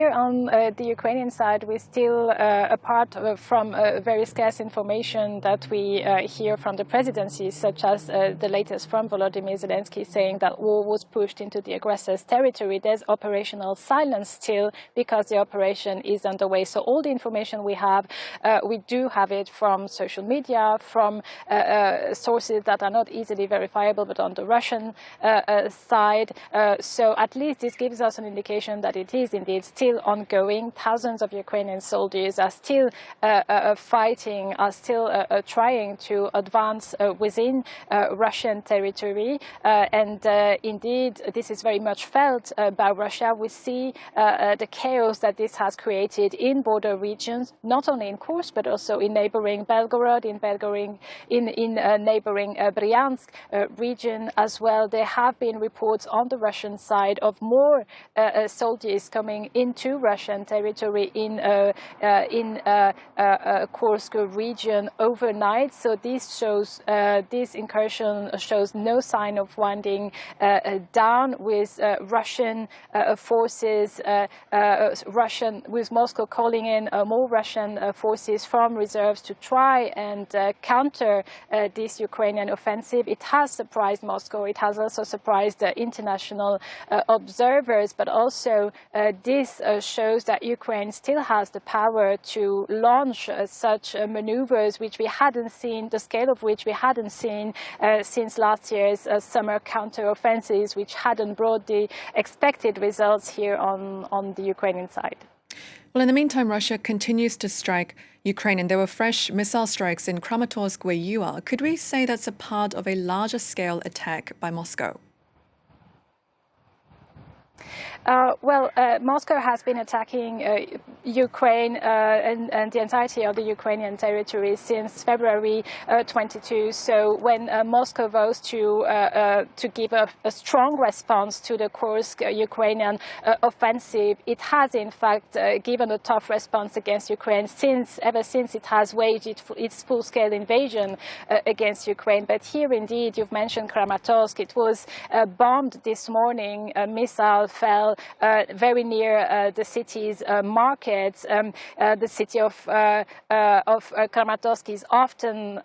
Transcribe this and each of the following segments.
here on the Ukrainian side, we still, apart from very scarce information that we hear from the presidency, such as the latest from Volodymyr Zelensky saying that war was pushed into the aggressor's territory, there's operational silence still because the operation is underway. So all the information we have, we do have it from social media, from sources that are not easily verifiable, but on the Russian side. So at least this gives us an indication that it is indeed still ongoing. Thousands of Ukrainian soldiers are still fighting, are still trying to advance within Russian territory. And indeed, this is very much felt by Russia. We see the chaos that this has created in border regions, not only in Kursk, but also in neighbouring Belgorod, in neighbouring Bryansk region as well. There have been reports on the Russian side of more soldiers coming into Russian territory in Kursk region overnight. So this shows, this incursion shows no sign of winding down, with Russian forces, with Moscow calling in more Russian forces from reserves to try and counter this Ukrainian offensive. It has surprised Moscow. It has also surprised international observers, but also this shows that Ukraine still has the power to launch such maneuvers, which we hadn't seen, the scale of which we hadn't seen since last year's summer counter-offensives, which hadn't brought the expected results here on the Ukrainian side. Well, in the meantime, Russia continues to strike Ukraine, and there were fresh missile strikes in Kramatorsk, where you are. Could we say that's a part of a larger scale attack by Moscow? Moscow has been attacking Ukraine and the entirety of the Ukrainian territory since February 22. So when Moscow vows to give a strong response to the Kursk Ukrainian offensive, it has in fact given a tough response against Ukraine ever since it has waged its full-scale invasion against Ukraine. But here, indeed, you've mentioned Kramatorsk. It was bombed this morning. A missile fell very near the city's markets. The city of Kramatorsk is often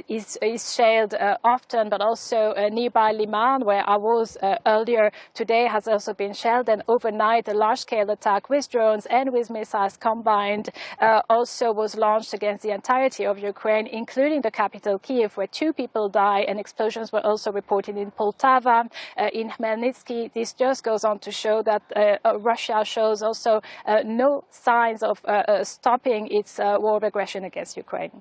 is shelled often, but also nearby Liman, where I was earlier today, has also been shelled. And overnight, a large-scale attack with drones and with missiles combined also was launched against the entirety of Ukraine, including the capital Kyiv, where 2 people died, and explosions were also reported in Poltava, in Khmelnytsky. This just goes on to show that Russia shows also no signs of stopping its war of aggression against Ukraine.